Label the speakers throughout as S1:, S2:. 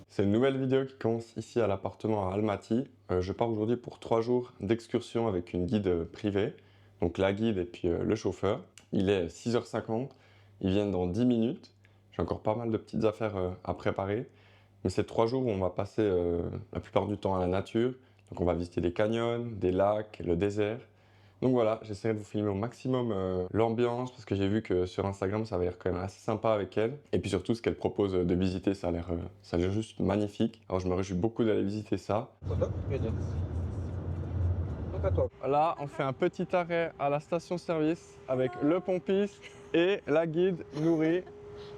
S1: C'est une nouvelle vidéo qui commence ici à l'appartement à Almaty. Je pars aujourd'hui pour 3 jours d'excursion avec une guide privée. Donc la guide et puis le chauffeur. Il est 6h50, ils viennent dans 10 minutes. J'ai encore pas mal de petites affaires à préparer. Mais c'est 3 jours où on va passer la plupart du temps à la nature. Donc on va visiter des canyons, des lacs, le désert. Donc voilà, j'essaierai de vous filmer au maximum l'ambiance parce que j'ai vu que sur Instagram ça avait l'air quand même assez sympa avec elle. Et puis surtout ce qu'elle propose de visiter, ça a l'air juste magnifique. Alors je me réjouis beaucoup d'aller visiter ça. Là, on fait un petit arrêt à la station-service avec le pompiste et la guide Nouri.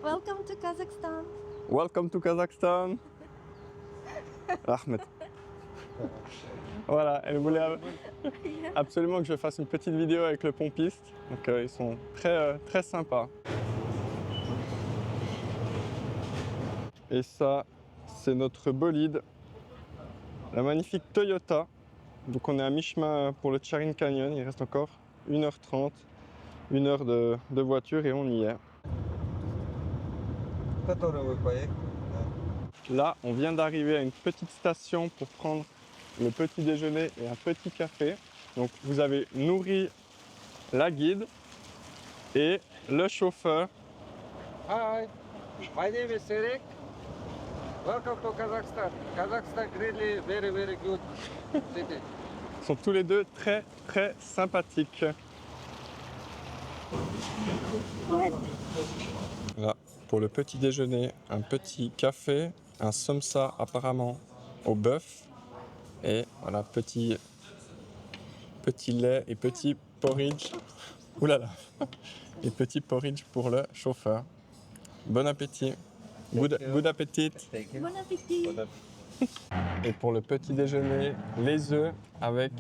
S2: Welcome to Kazakhstan.
S1: Welcome to Kazakhstan. Ahmed. Voilà, elle voulait absolument que je fasse une petite vidéo avec le pompiste. Donc ils sont très sympas. Et ça, c'est notre bolide, la magnifique Toyota. Donc on est à mi-chemin pour le Charin Canyon, il reste encore 1h30, 1 heure de voiture et on y est. Là, on vient d'arriver à une petite station pour prendre le petit déjeuner et un petit café. Donc vous avez Nouri, la guide, et le chauffeur.
S3: Hi, my name is Eric. Welcome to Kazakhstan. Kazakhstan really very good city.
S1: Ils sont tous les deux très sympathiques. Là, pour le petit déjeuner, un petit café, un somsa apparemment au bœuf. Et voilà, petit lait et petit porridge. Ouh là là. Et petit porridge pour le chauffeur. Bon appétit. Good appétit.
S2: Bon appétit.
S1: Et pour le petit déjeuner, les œufs avec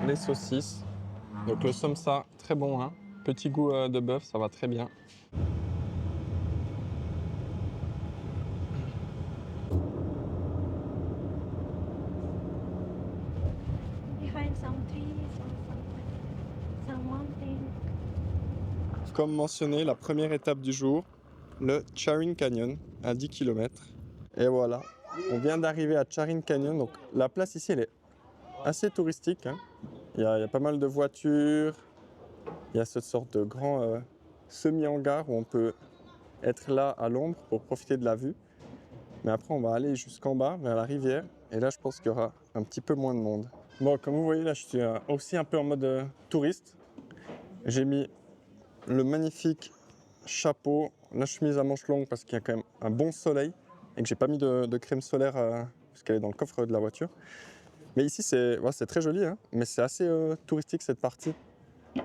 S1: les saucisses. Donc le somsa, très bon, hein. Petit goût de bœuf, ça va très bien.
S2: Behind some trees or some mountain.
S1: Comme mentionné, la première étape du jour, le Charin Canyon à 10 km. Et voilà, on vient d'arriver à Charin Canyon. Donc la place ici, elle est assez touristique, hein. Il y a pas mal de voitures. Il y a cette sorte de grand semi-hangar où on peut être là à l'ombre pour profiter de la vue. Mais après, on va aller jusqu'en bas, vers la rivière. Et là, je pense qu'il y aura un petit peu moins de monde. Bon, comme vous voyez, là, je suis aussi un peu en mode touriste. J'ai mis le magnifique chapeau, la chemise à manches longues parce qu'il y a quand même un bon soleil et que j'ai pas mis de crème solaire parce qu'elle est dans le coffre de la voiture. Mais ici, c'est très joli, hein, mais c'est assez touristique cette partie.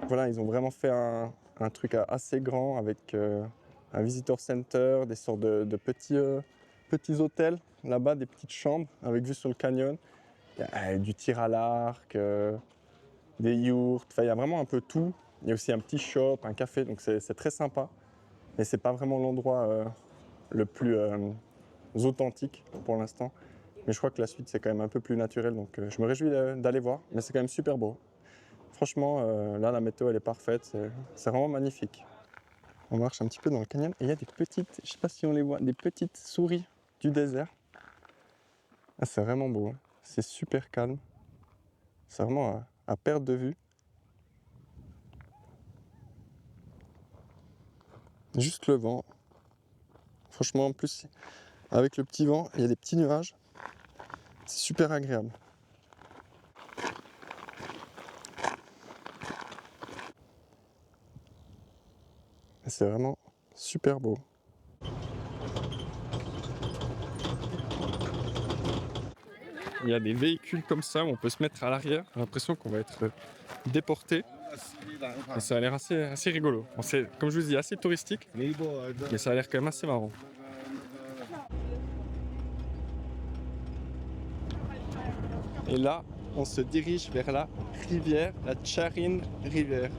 S1: Voilà, ils ont vraiment fait un truc assez grand avec un visitor center, des sortes de petits hôtels là-bas, des petites chambres avec vue sur le canyon. Il y a du tir à l'arc, des yurts, enfin, il y a vraiment un peu tout. Il y a aussi un petit shop, un café, donc c'est très sympa. Mais c'est pas vraiment l'endroit le plus authentique pour l'instant. Mais je crois que la suite c'est quand même un peu plus naturel, donc je me réjouis d'aller voir. Mais c'est quand même super beau. Franchement, là la météo elle est parfaite, c'est vraiment magnifique. On marche un petit peu dans le canyon et il y a des petites, je sais pas si on les voit, des petites souris du désert. Ah, c'est vraiment beau, hein. C'est super calme. C'est vraiment à perte de vue. Juste le vent. Franchement, en plus, avec le petit vent, il y a des petits nuages. C'est super agréable. Et c'est vraiment super beau. Il y a des véhicules comme ça où on peut se mettre à l'arrière. J'ai l'impression qu'on va être déporté. Et ça a l'air assez rigolo. Bon, c'est, comme je vous dis, assez touristique, mais ça a l'air quand même assez marrant. Et là, on se dirige vers la rivière, la Charin River.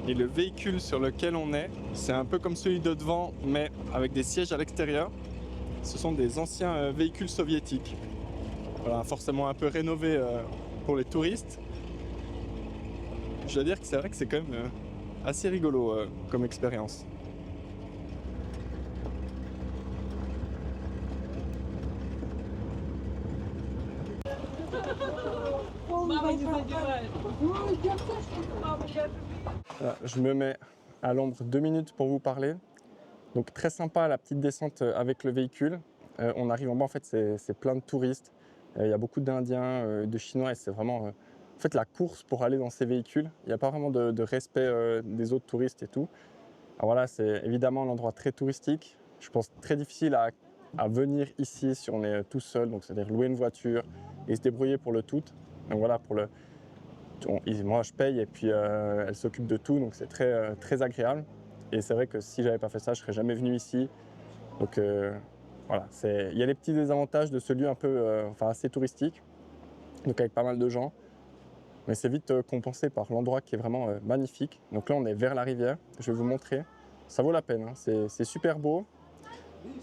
S1: Et le véhicule sur lequel on est, c'est un peu comme celui de devant, mais avec des sièges à l'extérieur. Ce sont des anciens véhicules soviétiques. Voilà, forcément un peu rénovés pour les touristes. Je dois dire que c'est vrai que c'est quand même assez rigolo comme expérience. Voilà, je me mets à l'ombre 2 minutes pour vous parler. Donc très sympa la petite descente avec le véhicule. On arrive en bas, en fait c'est plein de touristes. Il y a beaucoup d'Indiens, de Chinois et c'est vraiment en fait la course pour aller dans ces véhicules. Il n'y a pas vraiment de respect des autres touristes et tout. Alors voilà, c'est évidemment un endroit très touristique. Je pense très difficile à venir ici si on est tout seul, donc c'est-à-dire louer une voiture et se débrouiller pour le tout. Donc voilà, moi je paye et puis elle s'occupe de tout, donc c'est très agréable. Et c'est vrai que si j'avais pas fait ça, je serais jamais venu ici. Donc voilà, il y a les petits désavantages de ce lieu un peu, assez touristique, donc avec pas mal de gens. Mais c'est vite compensé par l'endroit qui est vraiment magnifique. Donc là, on est vers la rivière. Je vais vous montrer. Ça vaut la peine, hein. C'est super beau,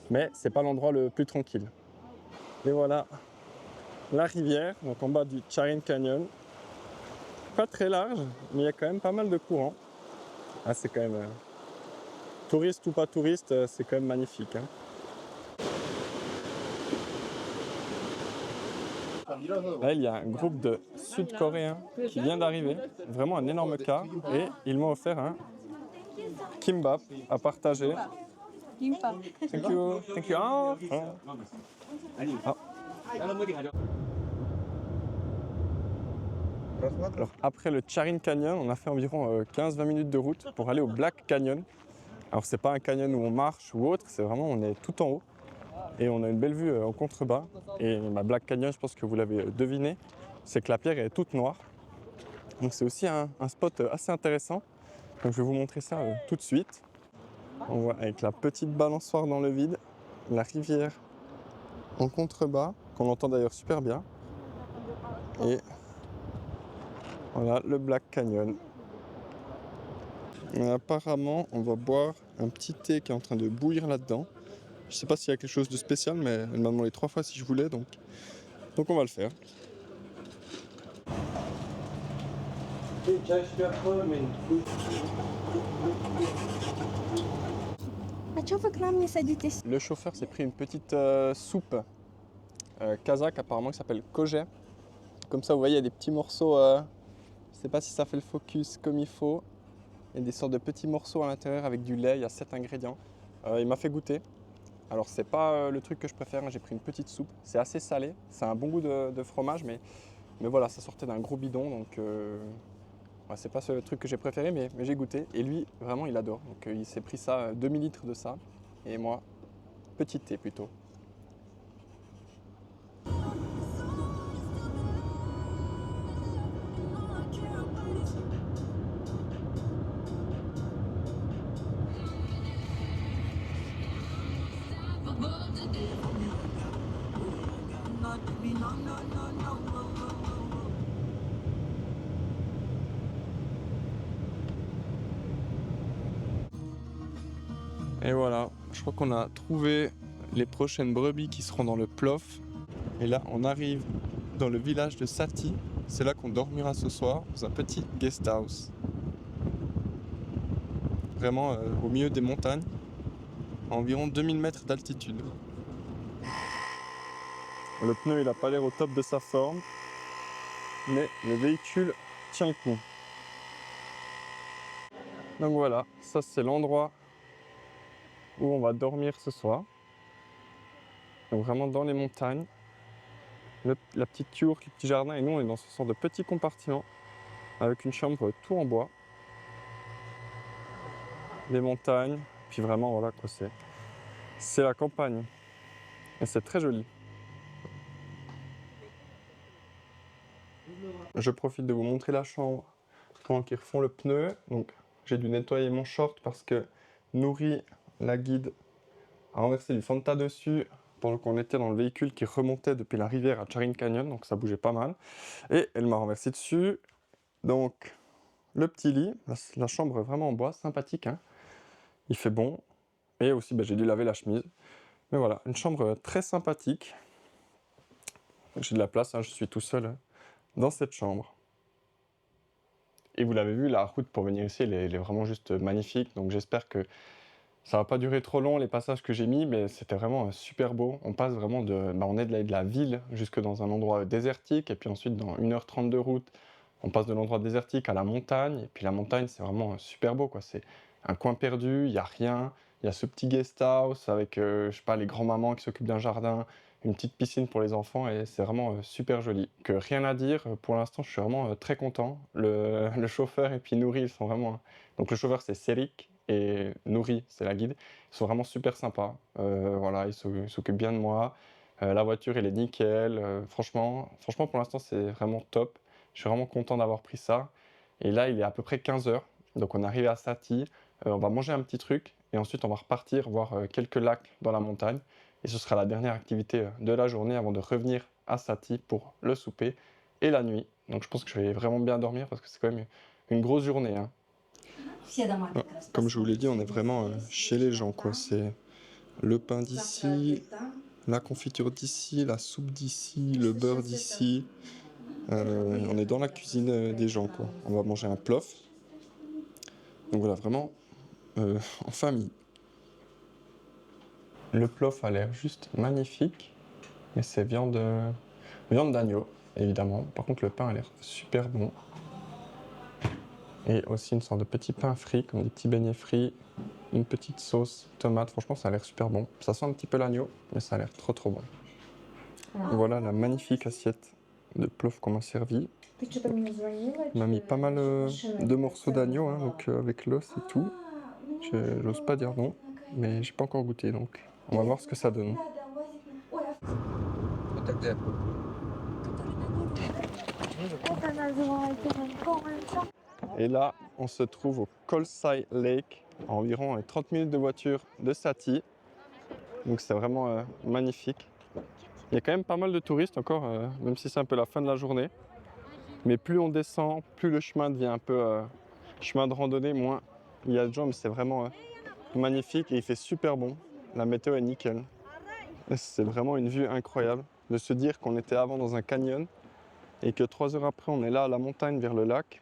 S1: mais c'est pas l'endroit le plus tranquille. Et voilà la rivière, donc en bas du Charin Canyon. Pas très large, mais il y a quand même pas mal de courant. Ah, c'est quand même touriste ou pas touriste, c'est quand même magnifique, hein. Là, il y a un groupe de Sud-Coréens qui vient d'arriver, vraiment un énorme car, et ils m'ont offert un kimbap à partager. Thank you. Thank you. Alors, après le Charin Canyon, on a fait environ 15-20 minutes de route pour aller au Black Canyon. Alors c'est pas un canyon où on marche ou autre, c'est vraiment on est tout en haut et on a une belle vue en contrebas. Et Black Canyon, je pense que vous l'avez deviné, c'est que la pierre est toute noire. Donc c'est aussi un spot assez intéressant. Donc je vais vous montrer ça tout de suite. On voit avec la petite balançoire dans le vide, la rivière en contrebas, qu'on entend d'ailleurs super bien. Et voilà le Black Canyon. Et apparemment, on va boire un petit thé qui est en train de bouillir là-dedans. Je sais pas s'il y a quelque chose de spécial, mais elle m'a demandé 3 fois si je voulais, donc on va le faire. Le chauffeur s'est pris une petite soupe kazakh apparemment qui s'appelle koje. Comme ça, vous voyez, il y a des petits morceaux. Je sais pas si ça fait le focus comme il faut. Il y a des sortes de petits morceaux à l'intérieur avec du lait. Il y a 7 ingrédients. Il m'a fait goûter. Alors c'est pas le truc que je préfère, hein. J'ai pris une petite soupe, c'est assez salé, c'est un bon goût de fromage, mais voilà, ça sortait d'un gros bidon, donc c'est pas le truc que j'ai préféré, mais j'ai goûté, et lui, vraiment, il adore. Donc il s'est pris ça, 2 millilitres de ça, et moi, petit thé plutôt. Et voilà, je crois qu'on a trouvé les prochaines brebis qui seront dans le plof. Et là, on arrive dans le village de Sati. C'est là qu'on dormira ce soir, dans un petit guest house. Vraiment au milieu des montagnes, à environ 2000 mètres d'altitude. Le pneu, il n'a pas l'air au top de sa forme, mais le véhicule tient le coup. Donc voilà, ça c'est l'endroit où on va dormir ce soir. Donc vraiment dans les montagnes. La petite yourte, le petit jardin, et nous on est dans ce sort de petit compartiment avec une chambre tout en bois. Les montagnes, puis vraiment voilà quoi, c'est la campagne. Et c'est très joli. Je profite de vous montrer la chambre pendant qu'ils refont le pneu. Donc j'ai dû nettoyer mon short parce que Nouri, la guide, a renversé du Fanta dessus pendant qu'on était dans le véhicule qui remontait depuis la rivière à Charin Canyon, donc ça bougeait pas mal. Et elle m'a renversé dessus. Donc le petit lit, la chambre est vraiment en bois, sympathique, hein. Il fait bon. Et aussi j'ai dû laver la chemise. Mais voilà, une chambre très sympathique. J'ai de la place, hein, je suis tout seul dans cette chambre. Et vous l'avez vu, la route pour venir ici, elle est vraiment juste magnifique. Donc j'espère que Ça va pas durer trop long les passages que j'ai mis, mais c'était vraiment super beau. On passe vraiment on est de la ville jusque dans un endroit désertique, et puis ensuite dans 1h30 de route, on passe de l'endroit désertique à la montagne, et puis la montagne c'est vraiment super beau quoi. C'est un coin perdu, il y a rien, il y a ce petit guest house avec, je sais pas, les grands-mamans qui s'occupent d'un jardin, une petite piscine pour les enfants, et c'est vraiment super joli. Que rien à dire, pour l'instant je suis vraiment très content. Le chauffeur et puis Nouri, ils sont vraiment... Donc le chauffeur c'est Serik, et Nouri, c'est la guide. Ils sont vraiment super sympas. Voilà, ils s'occupent bien de moi. La voiture, elle est nickel. Franchement, pour l'instant, c'est vraiment top. Je suis vraiment content d'avoir pris ça. Et là, il est à peu près 15 heures. Donc, on est arrivé à Sati. On va manger un petit truc. Et ensuite, on va repartir voir quelques lacs dans la montagne. Et ce sera la dernière activité de la journée avant de revenir à Sati pour le souper et la nuit. Donc, je pense que je vais vraiment bien dormir parce que c'est quand même une grosse journée, hein. Comme je vous l'ai dit, on est vraiment chez les gens, quoi. C'est le pain d'ici, la confiture d'ici, la soupe d'ici, le beurre d'ici. On est dans la cuisine des gens, quoi. On va manger un plof. Donc voilà, vraiment en famille. Le plof a l'air juste magnifique. Et c'est viande d'agneau, évidemment. Par contre, le pain a l'air super bon. Et aussi une sorte de petit pain frit, comme des petits beignets frits, une petite sauce tomate. Franchement, ça a l'air super bon. Ça sent un petit peu l'agneau, mais ça a l'air trop bon. Voilà la magnifique assiette de plof qu'on m'a servi. On m'a mis pas mal de morceaux d'agneau, hein, donc avec l'os et tout. J'ose pas dire non, mais j'ai pas encore goûté, donc on va voir ce que ça donne. Et là, on se trouve au Kolsai Lake, à environ 30 minutes de voiture de Sati. Donc c'est vraiment magnifique. Il y a quand même pas mal de touristes encore, même si c'est un peu la fin de la journée. Mais plus on descend, plus le chemin devient un peu chemin de randonnée, moins il y a de gens, mais c'est vraiment magnifique et il fait super bon. La météo est nickel. C'est vraiment une vue incroyable de se dire qu'on était avant dans un canyon et que 3 heures après on est là à la montagne vers le lac.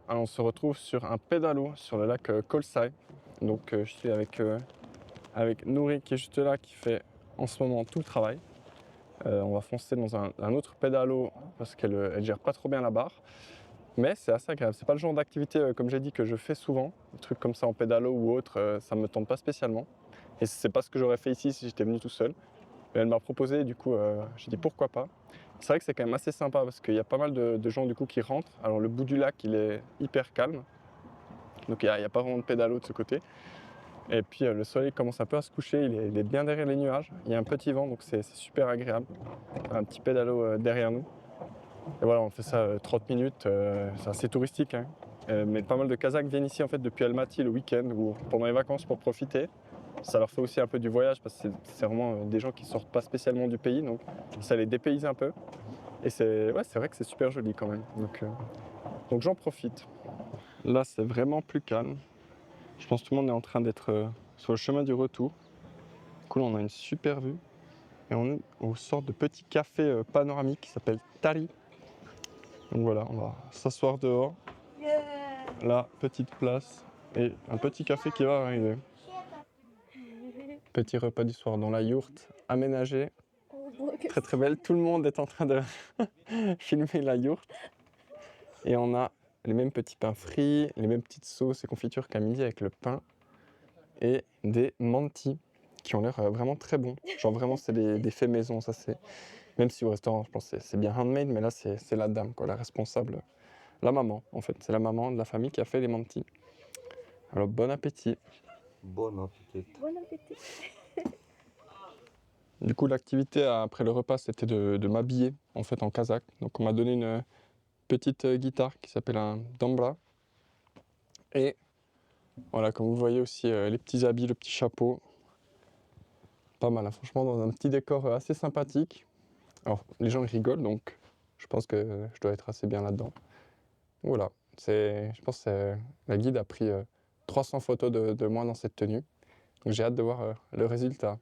S1: Alors on se retrouve sur un pédalo sur le lac Kolsai. Donc je suis avec Nouri qui est juste là, qui fait en ce moment tout le travail. On va foncer dans un autre pédalo parce qu'elle gère pas trop bien la barre. Mais c'est assez agréable. C'est pas le genre d'activité, comme j'ai dit, que je fais souvent. Des trucs comme ça en pédalo ou autre, ça me tente pas spécialement. Et c'est pas ce que j'aurais fait ici si j'étais venu tout seul. Et elle m'a proposé, du coup, j'ai dit pourquoi pas. C'est vrai que c'est quand même assez sympa parce qu'il y a pas mal de gens du coup qui rentrent. Alors le bout du lac, il est hyper calme. Donc il n'y a pas vraiment de pédalo de ce côté. Et puis le soleil commence un peu à se coucher, il est bien derrière les nuages. Il y a un petit vent, donc c'est super agréable. Un petit pédalo derrière nous. Et voilà, on fait ça 30 minutes, c'est assez touristique, hein. Mais pas mal de Kazakhs viennent ici en fait depuis Almaty le week-end ou pendant les vacances pour profiter. Ça leur fait aussi un peu du voyage parce que c'est vraiment des gens qui sortent pas spécialement du pays, donc ça les dépayse un peu. Et c'est vrai que c'est super joli quand même, donc j'en profite. Là c'est vraiment plus calme. Je pense que tout le monde est en train d'être sur le chemin du retour. Du coup là on a une super vue et on est au sorte de petit café panoramique qui s'appelle Tari. Donc voilà, on va s'asseoir dehors. Là, petite place et un petit café qui va arriver. Petit repas du soir dans la yourte aménagée. Très belle. Tout le monde est en train de filmer la yourte. Et on a les mêmes petits pains frits, les mêmes petites sauces et confitures qu'à midi avec le pain. Et des mantis qui ont l'air vraiment très bons. Genre vraiment, c'est des faits maison. Ça, c'est... Même si au restaurant, je pense que c'est bien handmade, mais là, c'est la dame, quoi, la responsable. La maman, en fait. C'est la maman de la famille qui a fait les mantis. Alors, bon appétit.
S3: Bon appétit.
S2: Bon appétit.
S1: Du coup, l'activité après le repas, c'était de m'habiller, en fait, en kazakh. Donc, on m'a donné une petite guitare qui s'appelle un dambra. Et voilà, comme vous voyez aussi, les petits habits, le petit chapeau. Pas mal, hein, franchement, dans un petit décor assez sympathique. Alors, les gens ils rigolent, donc je pense que je dois être assez bien là-dedans. Voilà, je pense que la guide a pris 300 photos de moi dans cette tenue. Donc j'ai hâte de voir le résultat.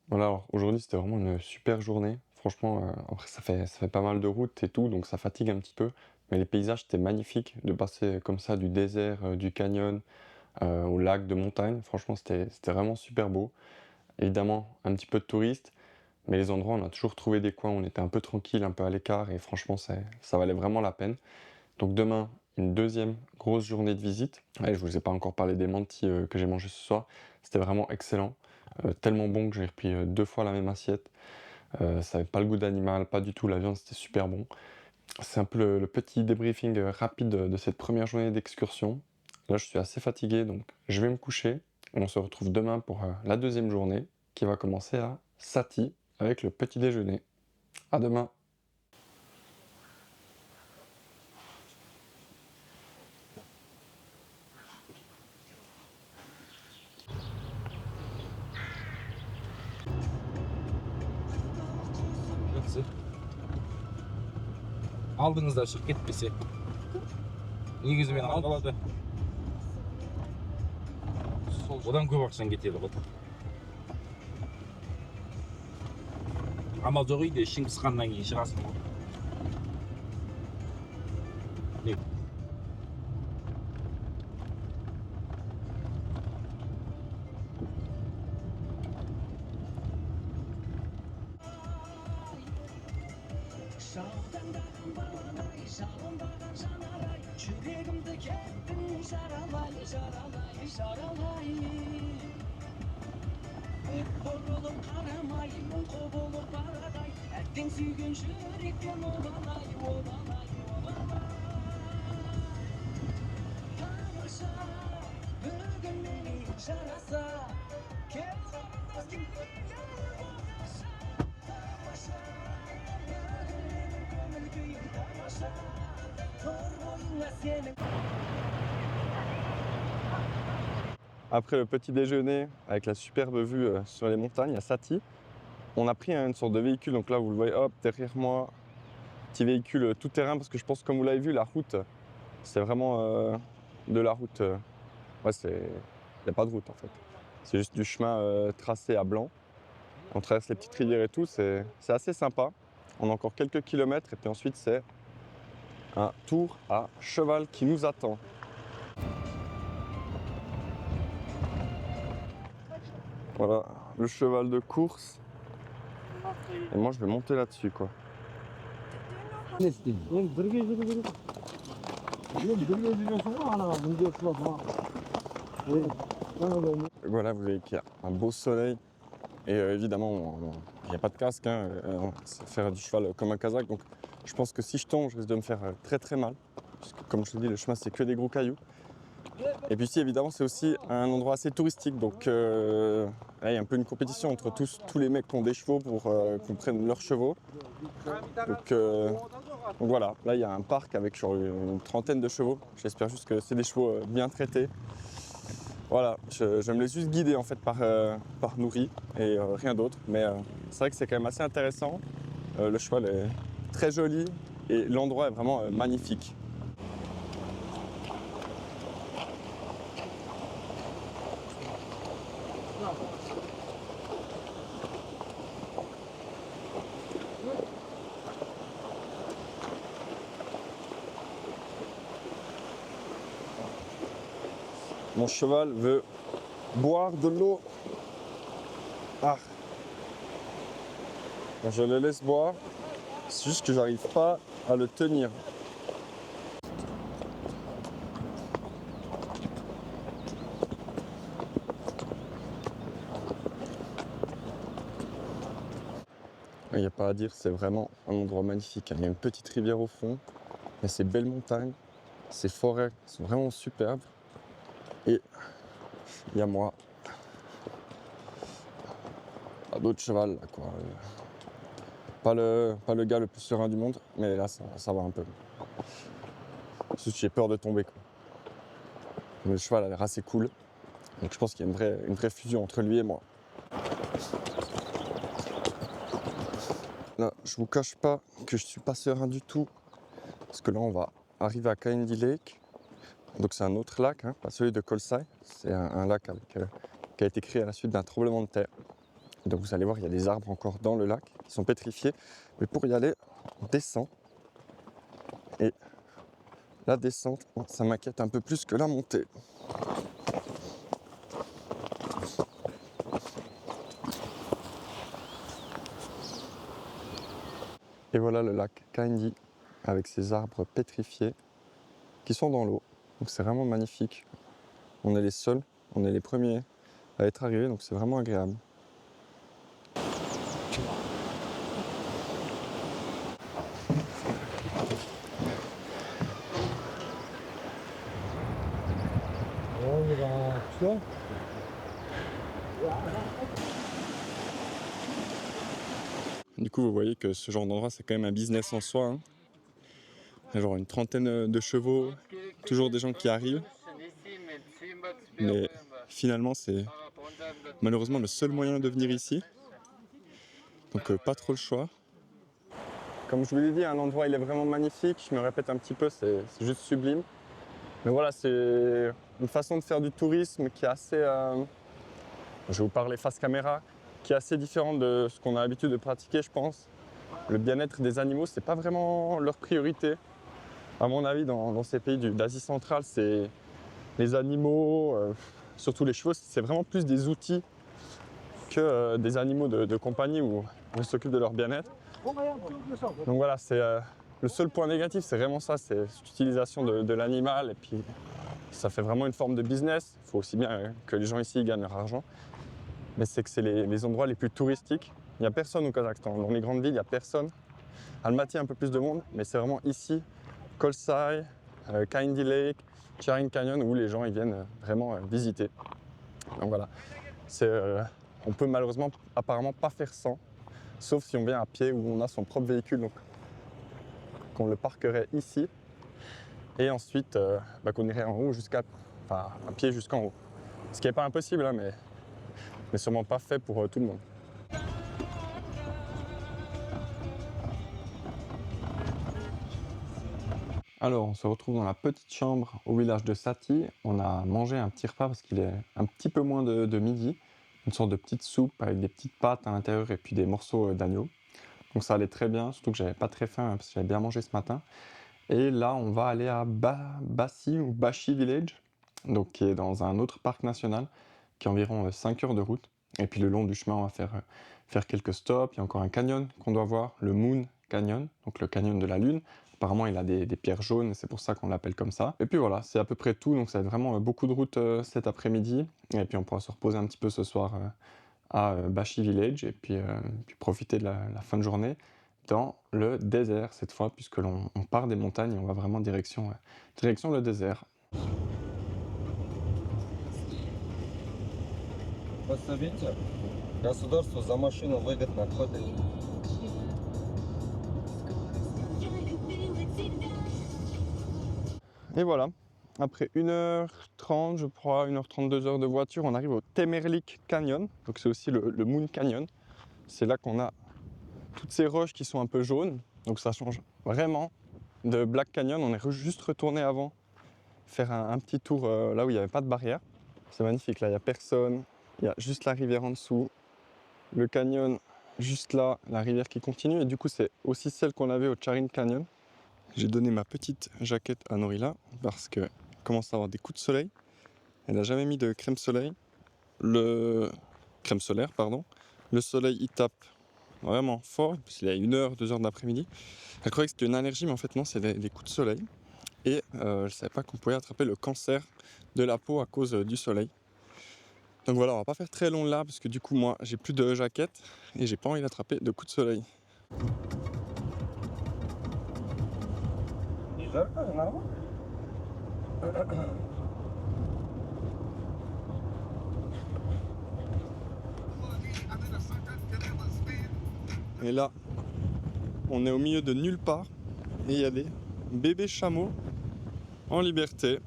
S1: Voilà, alors aujourd'hui c'était vraiment une super journée. Franchement, après ça fait pas mal de route et tout, donc ça fatigue un petit peu. Mais les paysages, c'était magnifique de passer comme ça du désert, du canyon au lac de montagne. Franchement, c'était vraiment super beau. Évidemment, un petit peu de touristes, mais les endroits, on a toujours trouvé des coins où on était un peu tranquille, un peu à l'écart, et franchement, ça valait vraiment la peine. Donc demain, une deuxième grosse journée de visite. Ouais, je vous ai pas encore parlé des mantis que j'ai mangé ce soir. C'était vraiment excellent. Tellement bon que j'ai repris 2 fois la même assiette. Ça n'avait pas le goût d'animal, pas du tout. La viande, c'était super bon. C'est un peu le petit débriefing rapide de cette première journée d'excursion. Là, je suis assez fatigué, donc je vais me coucher. On se retrouve demain pour la deuxième journée qui va commencer à Sati avec le petit déjeuner. À demain!
S4: Nasıl? Aldığınızda şirket bizi. İyi yüzü beni algıladı. Odan көп ақшаң кетеді ғой. Амал жоқ үйде ішің пысқаннан кейін шығасың ғой.
S1: Après le petit déjeuner, avec la superbe vue sur les montagnes à Sati, on a pris une sorte de véhicule. Donc là, vous le voyez, hop, derrière moi, petit véhicule tout terrain, parce que je pense que comme vous l'avez vu, la route, c'est vraiment de la route. Ouais, il n'y a pas de route en fait. C'est juste du chemin tracé à blanc. On traverse les petites rivières et tout, c'est assez sympa. On a encore quelques kilomètres et puis ensuite c'est un tour à cheval qui nous attend. Voilà, le cheval de course. Et moi je vais monter là-dessus quoi. Voilà, vous voyez qu'il y a un beau soleil. Et évidemment, il n'y a pas de casque, hein, c'est faire du cheval comme un kazakh. Donc je pense que si je tombe, je risque de me faire très très mal. Parce que comme je te dis, le chemin c'est que des gros cailloux. Et puis ici, évidemment, c'est aussi un endroit assez touristique. Donc là, il y a un peu une compétition entre tous les mecs qui ont des chevaux pour qu'on prenne leurs chevaux. Donc voilà, là il y a un parc avec genre une trentaine de chevaux. J'espère juste que c'est des chevaux bien traités. Voilà, je me laisse juste guider en fait par Nourri et rien d'autre. Mais c'est vrai que c'est quand même assez intéressant. Le cheval est très joli et l'endroit est vraiment magnifique. Mon cheval veut boire de l'eau. Ah. Je le laisse boire. C'est juste que j'arrive pas à le tenir. Il n'y a pas à dire, c'est vraiment un endroit magnifique. Il y a une petite rivière au fond. Il y a ces belles montagnes, ces forêts qui sont vraiment superbes. Et il y a moi. À d'autres cheval là, quoi. Pas le gars le plus serein du monde, mais là ça va un peu. Parce que j'ai peur de tomber quoi. Mais le cheval a l'air assez cool. Donc je pense qu'il y a une vraie fusion entre lui et moi. Là, je vous cache pas que je suis pas serein du tout. Parce que là on va arriver à Kaindi Lake. Donc c'est un autre lac, hein, pas celui de Kolsai. C'est un lac qui a été créé à la suite d'un tremblement de terre. Donc vous allez voir, il y a des arbres encore dans le lac qui sont pétrifiés. Mais pour y aller, on descend. Et La descente, bon, ça m'inquiète un peu plus que la montée. Et voilà le lac Kaindi avec ses arbres pétrifiés qui sont dans l'eau. Donc c'est vraiment magnifique. On est les seuls, on est les premiers à être arrivés, donc c'est vraiment agréable. Du coup, vous voyez que ce genre d'endroit, c'est quand même un business en soi. Hein. Il y a genre une trentaine de chevaux, toujours des gens qui arrivent. Mais finalement, c'est malheureusement le seul moyen de venir ici. Donc pas trop le choix. Comme je vous l'ai dit, un endroit il est vraiment magnifique. Je me répète un petit peu, c'est juste sublime. Mais voilà, c'est une façon de faire du tourisme qui est assez... je vais vous parler face caméra, qui est assez différente de ce qu'on a l'habitude de pratiquer, je pense. Le bien-être des animaux, c'est pas vraiment leur priorité. À mon avis, dans ces pays d'Asie centrale, c'est les animaux, surtout les chevaux, c'est vraiment plus des outils que des animaux de compagnie où on s'occupe de leur bien-être. Donc voilà, c'est le seul point négatif, c'est vraiment ça, c'est l'utilisation de l'animal et puis ça fait vraiment une forme de business. Il faut aussi bien que les gens ici gagnent leur argent. Mais c'est que c'est les endroits les plus touristiques. Il n'y a personne au Kazakhstan. Dans les grandes villes, il n'y a personne. Almaty, un peu plus de monde, mais c'est vraiment ici, Kolsay, Kaindi Lake, Charin Canyon, où les gens ils viennent vraiment visiter. Donc voilà, on peut malheureusement apparemment pas faire sans, sauf si on vient à pied ou on a son propre véhicule, donc qu'on le parquerait ici, et ensuite qu'on irait en haut à pied jusqu'en haut. Ce qui n'est pas impossible, hein, mais sûrement pas fait pour tout le monde. Alors, on se retrouve dans la petite chambre au village de Sati. On a mangé un petit repas parce qu'il est un petit peu moins de midi. Une sorte de petite soupe avec des petites pâtes à l'intérieur et puis des morceaux d'agneau. Donc ça allait très bien, surtout que j'avais pas très faim parce que j'avais bien mangé ce matin. Et là, on va aller à Bassi ou Bashi Village, donc qui est dans un autre parc national, qui est environ 5 heures de route. Et puis le long du chemin, on va faire quelques stops. Il y a encore un canyon qu'on doit voir, le Moon Canyon, donc le canyon de la Lune. Apparemment, il a des pierres jaunes, c'est pour ça qu'on l'appelle comme ça. Et puis voilà, c'est à peu près tout, donc ça va être vraiment beaucoup de route cet après-midi. Et puis on pourra se reposer un petit peu ce soir à Bashi Village, et puis profiter de la fin de journée dans le désert cette fois, puisque l'on part des montagnes et on va vraiment direction le désert.
S3: Посмотрите, государству за машину выгодно отходы.
S1: Et voilà, après 1h30, je crois, 1h30, 2 heures de voiture, on arrive au Temerlik Canyon, donc c'est aussi le Moon Canyon. C'est là qu'on a toutes ces roches qui sont un peu jaunes, donc ça change vraiment de Black Canyon. On est juste retourné avant faire un petit tour là où il n'y avait pas de barrière. C'est magnifique, là il n'y a personne, il y a juste la rivière en dessous, le canyon juste là, la rivière qui continue, et du coup c'est aussi celle qu'on avait au Charin Canyon. J'ai donné ma petite jaquette à Norila parce qu'elle commence à avoir des coups de soleil. Elle n'a jamais mis de crème solaire, Le soleil il tape vraiment fort, parce qu'il y a 1h, 2 heures d'après-midi. Elle croyait que c'était une allergie, mais en fait non, c'est des coups de soleil. Et je ne savais pas qu'on pouvait attraper le cancer de la peau à cause du soleil. Donc voilà, on va pas faire très long là, parce que du coup moi j'ai plus de jaquette et j'ai pas envie d'attraper de coups de soleil. Et là, on est au milieu de nulle part et il y a des bébés chameaux en liberté.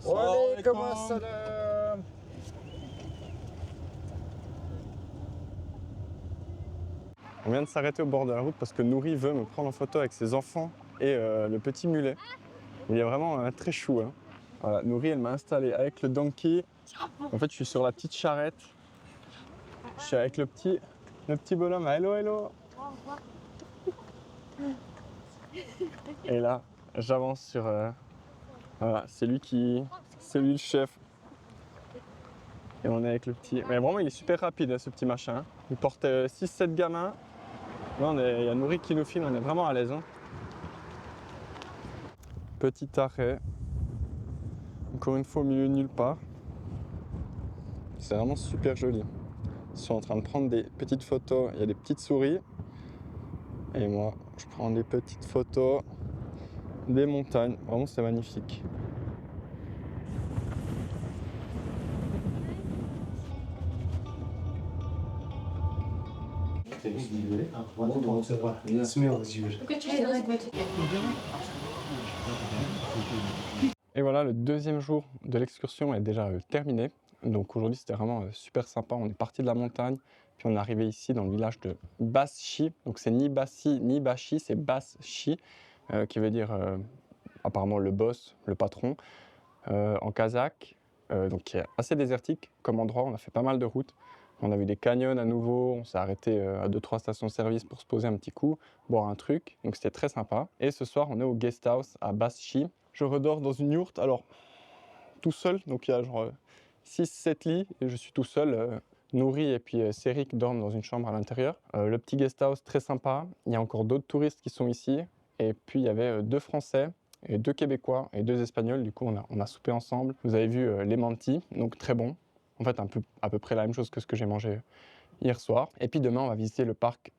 S3: Walaikum assalam.
S1: On vient de s'arrêter au bord de la route parce que Nouri veut me prendre en photo avec ses enfants et le petit mulet. Il est vraiment très chou. Hein. Voilà, Nouri, elle m'a installé avec le donkey. En fait, je suis sur la petite charrette. Je suis avec le petit bonhomme. Hello, hello. Et là, j'avance sur... voilà, c'est lui le chef. Et on est avec le petit. Mais vraiment, il est super rapide, ce petit machin. Il porte 6-7 gamins. Là, il y a Nouri qui nous filme, on est vraiment à l'aise. Hein. Petit arrêt. Encore une fois, au milieu de nulle part. C'est vraiment super joli. Ils sont en train de prendre des petites photos. Il y a des petites souris. Et moi, je prends des petites photos des montagnes. Vraiment, c'est magnifique. Et voilà, le deuxième jour de l'excursion est déjà terminé. Donc aujourd'hui, c'était vraiment super sympa. On est parti de la montagne, puis on est arrivé ici dans le village de Baschi. Donc c'est ni Bassi ni Bashi, c'est Baschi, qui veut dire apparemment le boss, le patron, en kazakh. Donc qui est assez désertique comme endroit. On a fait pas mal de routes. On a vu des canyons à nouveau, on s'est arrêté à 2-3 stations-service pour se poser un petit coup, boire un truc, donc c'était très sympa. Et ce soir, on est au guest house à Baschi. Je redors dans une yourte, alors tout seul, donc il y a genre 6-7 lits, et je suis tout seul. Nouri et puis Céric dorment dans une chambre à l'intérieur. Le petit guest house très sympa, il y a encore d'autres touristes qui sont ici, et puis il y avait 2 Français, et 2 Québécois et 2 Espagnols, du coup on a soupé ensemble. Vous avez vu les mantis, donc très bon. En fait, à peu près la même chose que ce que j'ai mangé hier soir. Et puis demain, on va visiter le parc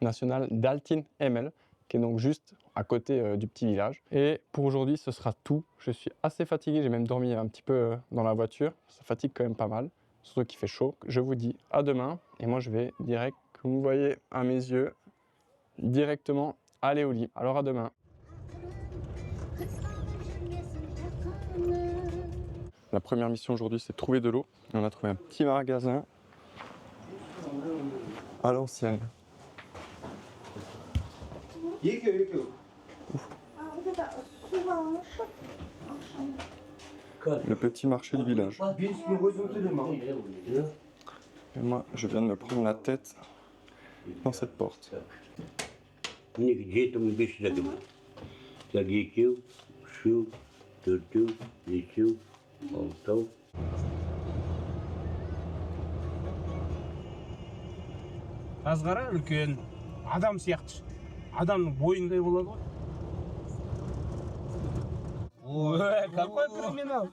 S1: national d'Altin Emel, qui est donc juste à côté du petit village. Et pour aujourd'hui, ce sera tout. Je suis assez fatigué, j'ai même dormi un petit peu dans la voiture. Ça fatigue quand même pas mal, surtout qu'il fait chaud. Je vous dis à demain. Et moi, je vais direct, comme vous voyez à mes yeux, directement aller au lit. Alors à demain. La première mission aujourd'hui, c'est trouver de l'eau. On a trouvé un petit magasin à l'ancienne. Le petit marché du village. Et moi, je viens de me prendre la tête dans cette porte.
S5: Азғара үлкен адам сияқты адамның бойындай болады ғой. Какой криминал?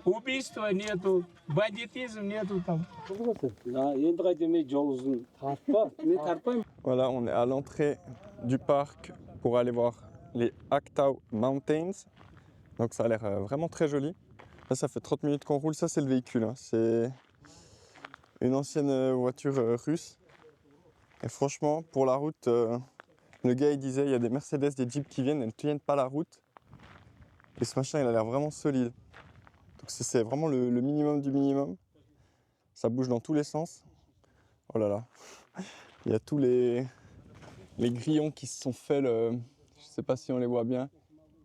S5: Убийства нету, бандитизм нету там. Енді қайтемей жол ұзын тартпа, мен тартпаймын.
S1: Voilà, on est à l'entrée du parc pour aller voir les Aktau Mountains. Donc ça a l'air vraiment très joli. Là, ça fait 30 minutes qu'on roule. Ça, c'est le véhicule. Hein. C'est une ancienne voiture russe. Et franchement, pour la route, le gars il disait il y a des Mercedes, des Jeeps qui viennent, elles ne tiennent pas la route. Et ce machin, il a l'air vraiment solide. Donc c'est vraiment le minimum du minimum. Ça bouge dans tous les sens. Oh là là. Il y a tous les grillons qui se sont fait, je ne sais pas si on les voit bien,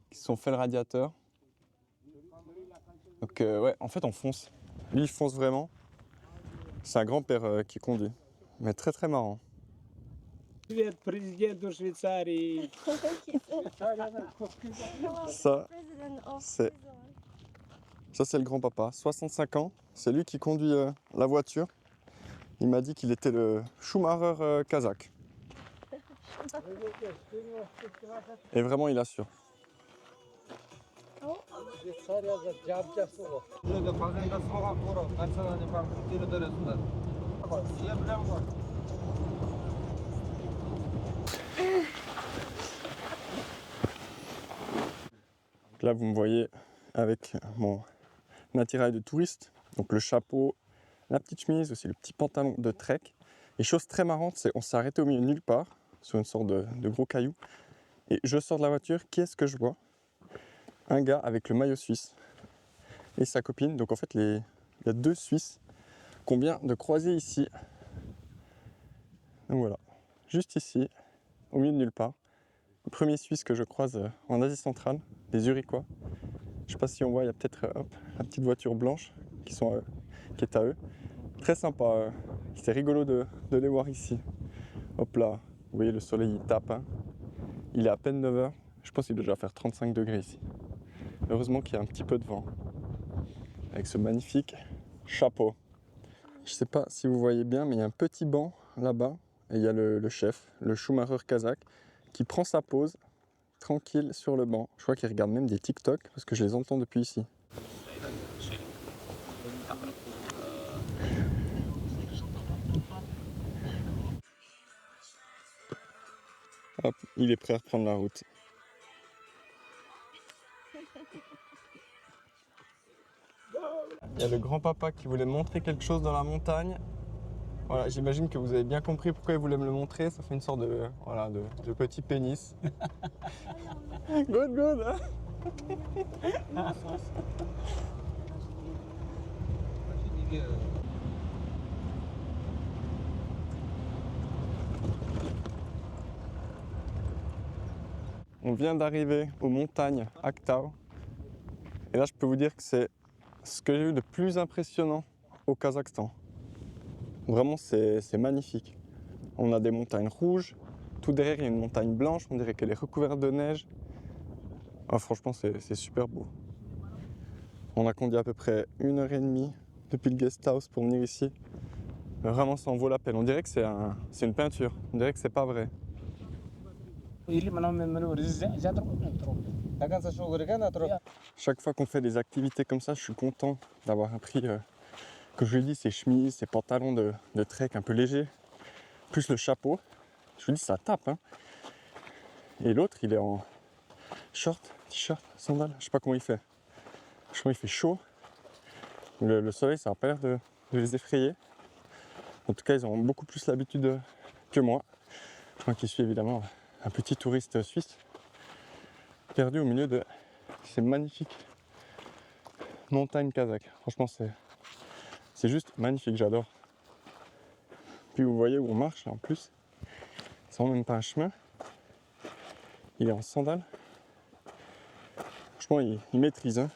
S1: qui se sont fait le radiateur. Donc ouais, en fait on fonce. Lui il fonce vraiment. C'est un grand-père qui conduit. Mais très très marrant.
S5: Привет президенту Швейцарии.
S1: Ça, c'est le grand-papa, 65 ans. C'est lui qui conduit la voiture. Il m'a dit qu'il était le Schumacher kazakh. Et vraiment, il assure. Là, vous me voyez avec mon attirail de touriste, donc le chapeau, la petite chemise, aussi le petit pantalon de trek. Et chose très marrante, c'est qu'on s'est arrêté au milieu de nulle part, sur une sorte de gros caillou. Et je sors de la voiture, qui est-ce que je vois? Un gars avec le maillot suisse et sa copine. Donc en fait, il y a 2 Suisses qu'on vient de croiser ici. Donc voilà, juste ici, au milieu de nulle part. le premier Suisse que je croise en Asie centrale, les Uriquois. Je sais pas si on voit, il y a peut-être la petite voiture blanche qui est à eux. Très sympa, c'était rigolo de les voir ici. Hop là, vous voyez le soleil il tape, hein. Il est à peine 9 h, je pense qu'il doit déjà faire 35 degrés ici. Heureusement qu'il y a un petit peu de vent. Avec ce magnifique chapeau. Je sais pas si vous voyez bien, mais il y a un petit banc là-bas. Et il y a le chef, le Schumacher kazakh, qui prend sa pause, tranquille sur le banc. Je crois qu'il regarde même des TikTok, parce que je les entends depuis ici. Hop, il est prêt à reprendre la route. Il y a le grand-papa qui voulait montrer quelque chose dans la montagne. Voilà, j'imagine que vous avez bien compris pourquoi il voulait me le montrer. Ça fait une sorte de, voilà, de petit pénis. Good, good, hein. On vient d'arriver aux montagnes Aktau. Et là, je peux vous dire que c'est ce que j'ai vu de plus impressionnant au Kazakhstan. Vraiment, c'est magnifique. On a des montagnes rouges. Tout derrière, il y a une montagne blanche. On dirait qu'elle est recouverte de neige. Ah, franchement, c'est super beau. On a conduit à peu près 1 h 30 depuis le guest house pour venir ici. Vraiment, ça en vaut la peine. On dirait que c'est une peinture. On dirait que c'est pas vrai. Chaque fois qu'on fait des activités comme ça, je suis content d'avoir pris, comme je l'ai dit, ces chemises, ces pantalons de trek un peu légers, plus le chapeau. Je vous dis, ça tape, hein. Et l'autre, il est en short, t-shirt, sandales, je sais pas comment il fait. Je crois qu'il fait chaud. Le soleil, ça n'a pas l'air de les effrayer. En tout cas, ils ont beaucoup plus l'habitude que moi. Moi qui suis évidemment un petit touriste suisse, perdu au milieu de ces magnifiques montagnes kazakhs. Franchement, c'est juste magnifique, j'adore. Puis vous voyez où on marche, en plus, c'est vraiment même pas un chemin. Il est en sandales. Franchement, il maîtrise, hein.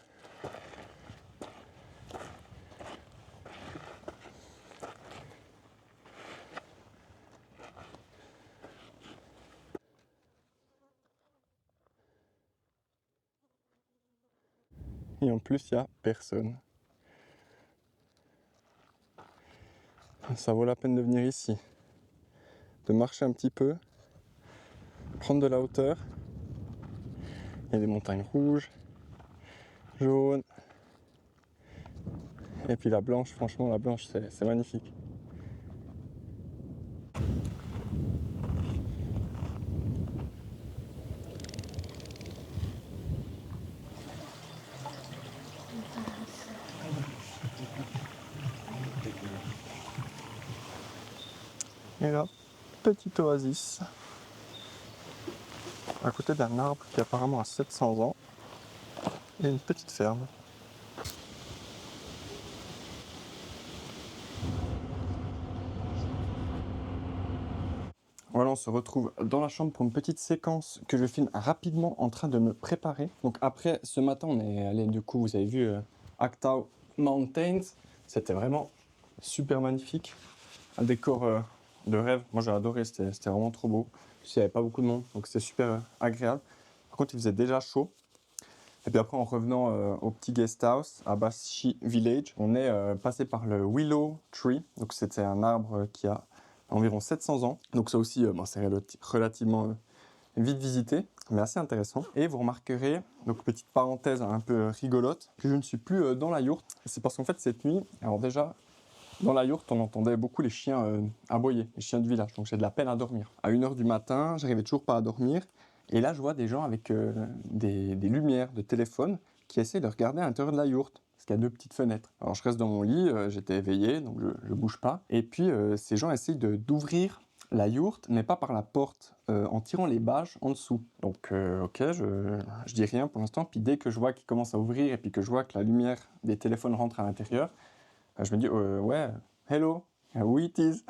S1: Et en plus, il n'y a personne. Ça vaut la peine de venir ici, de marcher un petit peu, prendre de la hauteur. Il y a des montagnes rouges, jaunes, et puis la blanche, franchement la blanche c'est magnifique. Et là, petite oasis, à côté d'un arbre qui apparemment a 700 ans, et une petite ferme. Voilà, on se retrouve dans la chambre pour une petite séquence que je filme rapidement en train de me préparer. Donc après, ce matin, on est allé, du coup, vous avez vu, Aktau Mountains. C'était vraiment super magnifique. Un décor de rêve. Moi, j'ai adoré, c'était vraiment trop beau. Il n'y avait pas beaucoup de monde, donc c'était super agréable. Par contre, il faisait déjà chaud. Et puis après, en revenant au petit guest house à Bashi Village, on est passé par le Willow Tree. Donc c'était un arbre qui a environ 700 ans. Donc ça aussi, c'est relativement vite visité, mais assez intéressant. Et vous remarquerez, donc petite parenthèse un peu rigolote, que je ne suis plus dans la yourte. C'est parce qu'en fait, cette nuit, alors déjà, dans la yourte, on entendait beaucoup les chiens aboyer, les chiens du village. Donc j'ai de la peine à dormir. À 1 h du matin, j'arrivais toujours pas à dormir. Et là, je vois des gens avec des lumières de téléphone qui essaient de regarder à l'intérieur de la yourte. Parce qu'il y a 2 petites fenêtres. Alors je reste dans mon lit, j'étais éveillé, donc je bouge pas. Et puis ces gens essayent d'ouvrir la yourte, mais pas par la porte, en tirant les bâches en dessous. Donc ok, je dis rien pour l'instant. Puis dès que je vois qu'ils commencent à ouvrir et puis que je vois que la lumière des téléphones rentre à l'intérieur, je me dis ouais, hello, who it is?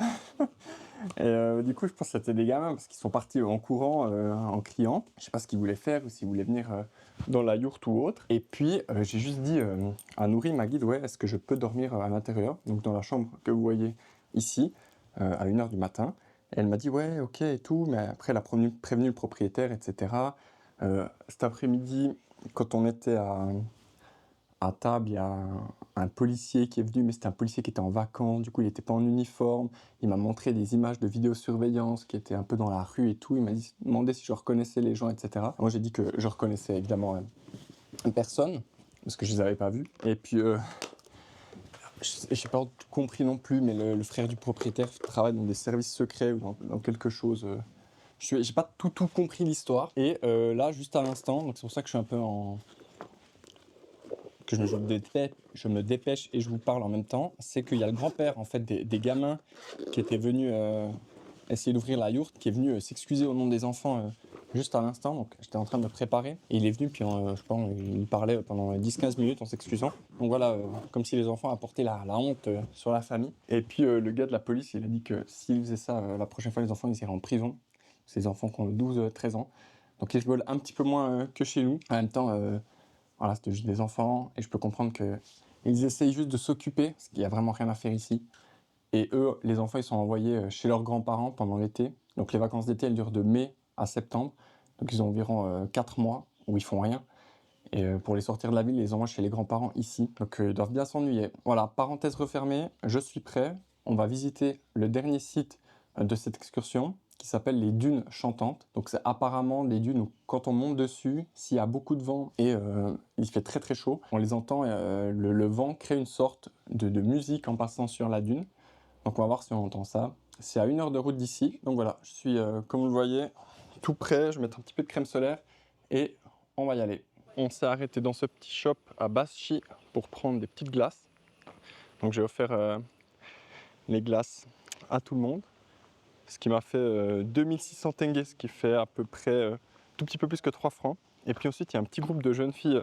S1: Et du coup, je pense que c'était des gamins parce qu'ils sont partis en courant, en criant. Je sais pas ce qu'ils voulaient faire ou s'ils voulaient venir dans la yourte ou autre. Et puis, j'ai juste dit à Nouri, ma guide, ouais, est-ce que je peux dormir à l'intérieur, donc dans la chambre que vous voyez ici, à 1h du matin. Et elle m'a dit, ouais, ok et tout, mais après, elle a prévenu le propriétaire, etc. Cet après-midi, quand on était à table, il y a un policier qui est venu, mais c'était un policier qui était en vacances, du coup il n'était pas en uniforme. Il m'a montré des images de vidéosurveillance qui étaient un peu dans la rue et tout. Il m'a demandé si je reconnaissais les gens, etc. Moi j'ai dit que je reconnaissais évidemment personne, parce que je ne les avais pas vus. Et puis, je n'ai pas compris non plus, mais le frère du propriétaire travaille dans des services secrets ou dans quelque chose. Je n'ai pas tout compris l'histoire. Et là, juste à l'instant, donc c'est pour ça que je suis un peu que je me dépêche et je vous parle en même temps, c'est qu'il y a le grand-père en fait des gamins qui était venu essayer d'ouvrir la yourte, qui est venu s'excuser au nom des enfants juste à l'instant. Donc j'étais en train de me préparer et il est venu, puis je pense il parlait pendant 10-15 minutes en s'excusant. Donc voilà, comme si les enfants apportaient la honte sur la famille. Et puis le gars de la police, il a dit que s'il faisait ça la prochaine fois, les enfants ils iraient en prison. Ces enfants qui ont 12-13 ans. Donc ils rigolent un petit peu moins que chez nous. En même temps, voilà, c'était juste des enfants et je peux comprendre qu'ils essayent juste de s'occuper, parce qu'il n'y a vraiment rien à faire ici. Et eux, les enfants, ils sont envoyés chez leurs grands-parents pendant l'été. Donc les vacances d'été, elles durent de mai à septembre. Donc ils ont environ 4 mois où ils font rien. Et pour les sortir de la ville, ils les envoient chez les grands-parents ici. Donc ils doivent bien s'ennuyer. Voilà, parenthèse refermée, je suis prêt. On va visiter le dernier site de cette excursion, qui s'appelle les dunes chantantes. Donc c'est apparemment des dunes où quand on monte dessus, s'il y a beaucoup de vent et il fait très très chaud, on les entend et le vent crée une sorte de musique en passant sur la dune. Donc on va voir si on entend ça. C'est à 1 heure de route d'ici. Donc voilà, je suis, comme vous le voyez, tout prêt. Je vais mettre un petit peu de crème solaire et on va y aller. On s'est arrêté dans ce petit shop à Baschi pour prendre des petites glaces. Donc j'ai offert les glaces à tout le monde. Ce qui m'a fait 2600 tenge, ce qui fait à peu près tout petit peu plus que 3 francs. Et puis ensuite, il y a un petit groupe de jeunes filles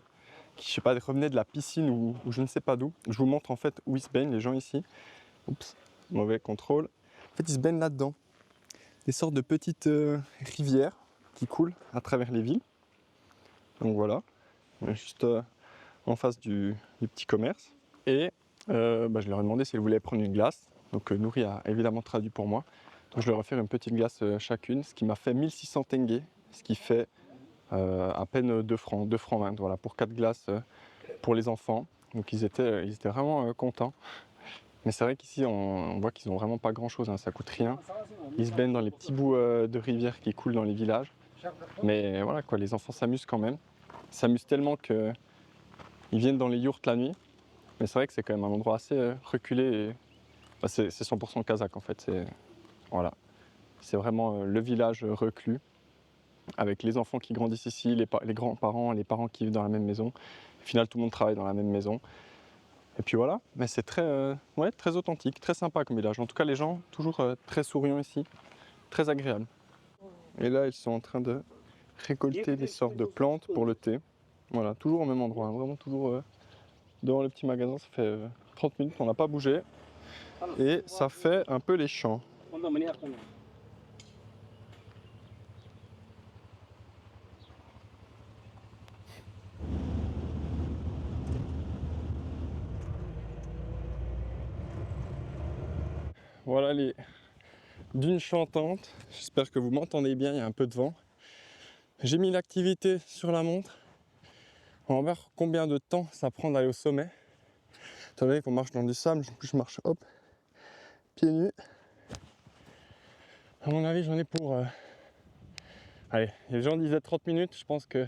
S1: qui, je sais pas, revenaient de la piscine ou je ne sais pas d'où. Je vous montre en fait où ils se baignent, les gens ici. Oups, mauvais contrôle. En fait, ils se baignent là-dedans. Des sortes de petites rivières qui coulent à travers les villes. Donc voilà, juste en face du petit commerce. Et je leur ai demandé s'ils voulaient prendre une glace. Donc Nouri a évidemment traduit pour moi. Donc je leur ai fait une petite glace chacune, ce qui m'a fait 1600 tenge, ce qui fait à peine 2 francs, 2 francs 20, voilà, pour 4 glaces pour les enfants. Donc ils étaient vraiment contents. Mais c'est vrai qu'ici on voit qu'ils n'ont vraiment pas grand chose, hein, ça coûte rien. Ils se baignent dans les petits bouts de rivière qui coulent dans les villages. Mais voilà quoi, les enfants s'amusent quand même. Ils s'amusent tellement qu'ils viennent dans les yourtes la nuit. Mais c'est vrai que c'est quand même un endroit assez reculé. Et, c'est 100% kazakh en fait. Voilà. C'est vraiment le village reclus, avec les enfants qui grandissent ici, les grands-parents, les parents qui vivent dans la même maison. Au final, tout le monde travaille dans la même maison. Et puis voilà, mais c'est très authentique, très sympa comme village. En tout cas, les gens, toujours très souriants ici, très agréable. Et là, ils sont en train de récolter des sortes de plantes pour le thé. Voilà, toujours au même endroit, hein, vraiment toujours devant le petit magasin. Ça fait 30 minutes, on n'a pas bougé. Et ça fait un peu les champs. Voilà les dunes chantantes. J'espère que vous m'entendez bien, il y a un peu de vent. J'ai mis l'activité sur la montre. On va voir combien de temps ça prend d'aller au sommet. Vous savez qu'on marche dans du sable, je marche hop, pieds nus. À mon avis, j'en ai pour... Allez, les gens disaient 30 minutes, je pense que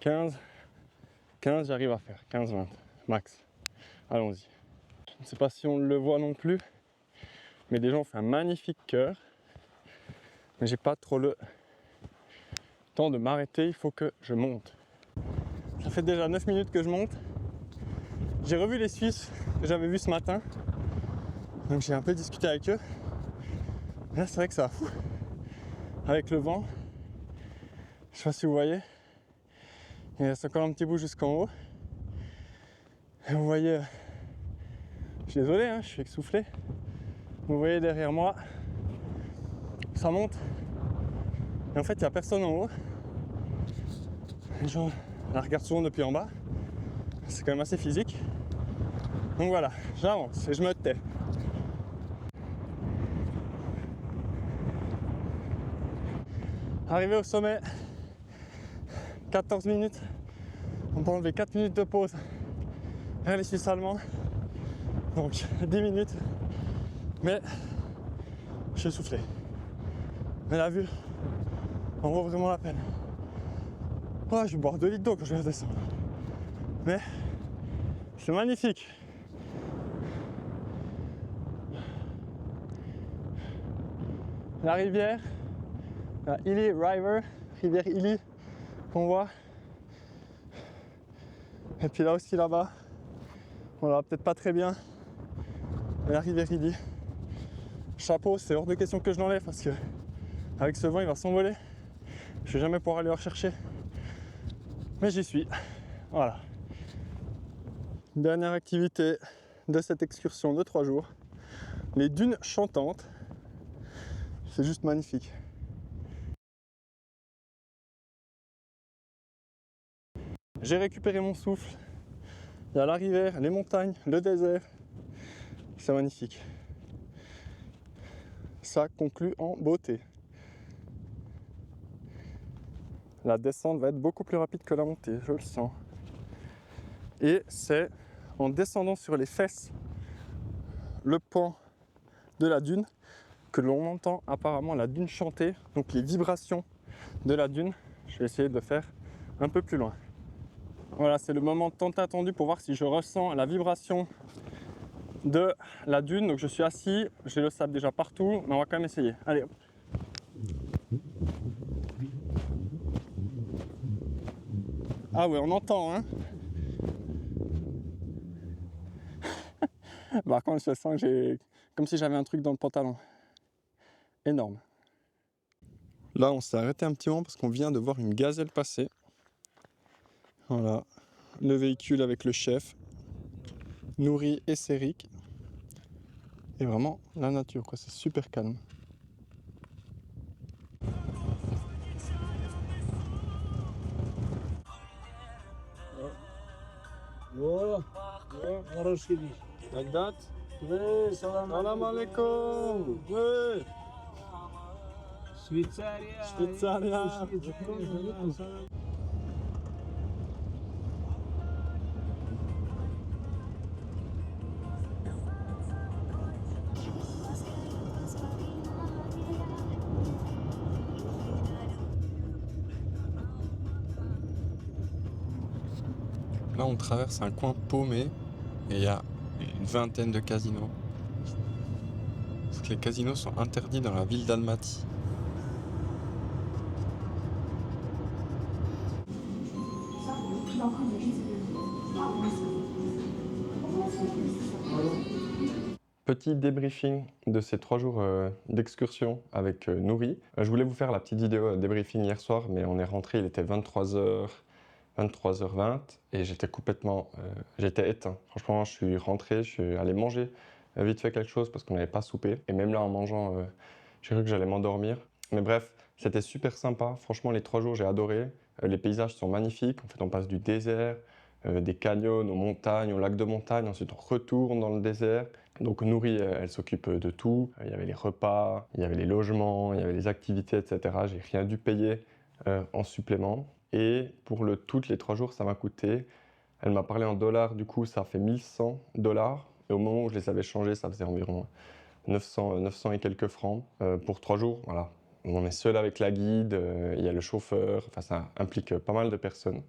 S1: 15 j'arrive à faire, 15-20 max. Allons-y. Je ne sais pas si on le voit non plus, mais des gens ont fait un magnifique cœur. Mais j'ai pas trop le temps de m'arrêter, il faut que je monte. Ça fait déjà 9 minutes que je monte. J'ai revu les Suisses que j'avais vus ce matin. Donc j'ai un peu discuté avec eux. Là c'est vrai que ça va fou. Avec le vent. Je sais pas si vous voyez. Il reste encore un petit bout jusqu'en haut. Et vous voyez, je suis désolé, hein, je suis essoufflé. Vous voyez derrière moi ça monte. Et en fait, il n'y a personne en haut. Les gens la regardent souvent depuis en bas. C'est quand même assez physique. Donc voilà, j'avance et je me tais. Arrivé au sommet, 14 minutes. On peut enlever 4 minutes de pause vers les Suisses allemands. Donc 10 minutes. Mais je suis soufflé. Mais la vue en vaut vraiment la peine. Oh, je vais boire 2 litres d'eau quand je vais redescendre. Mais c'est magnifique. La rivière, la Ili River, rivière Ili, qu'on voit. Et puis là aussi là-bas, on la voit peut-être pas très bien, mais la rivière Ili. Chapeau, c'est hors de question que je l'enlève parce que avec ce vent il va s'envoler. Je vais jamais pouvoir aller le rechercher. Mais j'y suis. Voilà. Dernière activité de cette excursion de 3 jours. Les dunes chantantes. C'est juste magnifique. J'ai récupéré mon souffle. Il y a la rivière, les montagnes, le désert. C'est magnifique. Ça conclut en beauté. La descente va être beaucoup plus rapide que la montée, je le sens. Et c'est en descendant sur les fesses, le pan de la dune, que l'on entend apparemment la dune chanter, donc les vibrations de la dune. Je vais essayer de le faire un peu plus loin. Voilà, c'est le moment tant attendu pour voir si je ressens la vibration de la dune. Donc je suis assis, j'ai le sable déjà partout, mais on va quand même essayer. Allez hop. Ah ouais, on entend, hein. Par contre, je sens que j'ai comme si j'avais un truc dans le pantalon. Énorme. Là, on s'est arrêté un petit moment parce qu'on vient de voir une gazelle passer. Voilà, le véhicule avec le chef, Nouri et Céric. Et vraiment, la nature, quoi, c'est super calme.
S5: О, хороший вид.
S1: Like that?
S5: Салам
S1: Salam alaikum! Ouais.
S5: Швейцария.
S1: Швейцария. Là, on traverse un coin paumé et il y a une vingtaine de casinos. Parce que les casinos sont interdits dans la ville d'Almaty. Petit débriefing de ces 3 jours d'excursion avec Nouri. Je voulais vous faire la petite vidéo débriefing hier soir, mais on est rentré, il était 23h20 et j'étais complètement j'étais éteint. Franchement, je suis rentré, je suis allé manger vite fait quelque chose parce qu'on n'avait pas soupé. Et même là, en mangeant, j'ai cru que j'allais m'endormir. Mais bref, c'était super sympa. Franchement, les 3 jours, j'ai adoré. Les paysages sont magnifiques. En fait, on passe du désert, des canyons aux montagnes, au lac de montagne. Ensuite, on retourne dans le désert. Donc Nouri, elle s'occupe de tout. Il y avait les repas, il y avait les logements, il y avait les activités, etc. J'ai rien dû payer en supplément. Et pour toutes les 3 jours, ça m'a coûté. Elle m'a parlé en dollars, du coup, ça fait 1100$. Et au moment où je les avais changés, ça faisait environ 900 et quelques francs pour 3 jours. Voilà. On est seul avec la guide, il y a le chauffeur, enfin ça implique pas mal de personnes.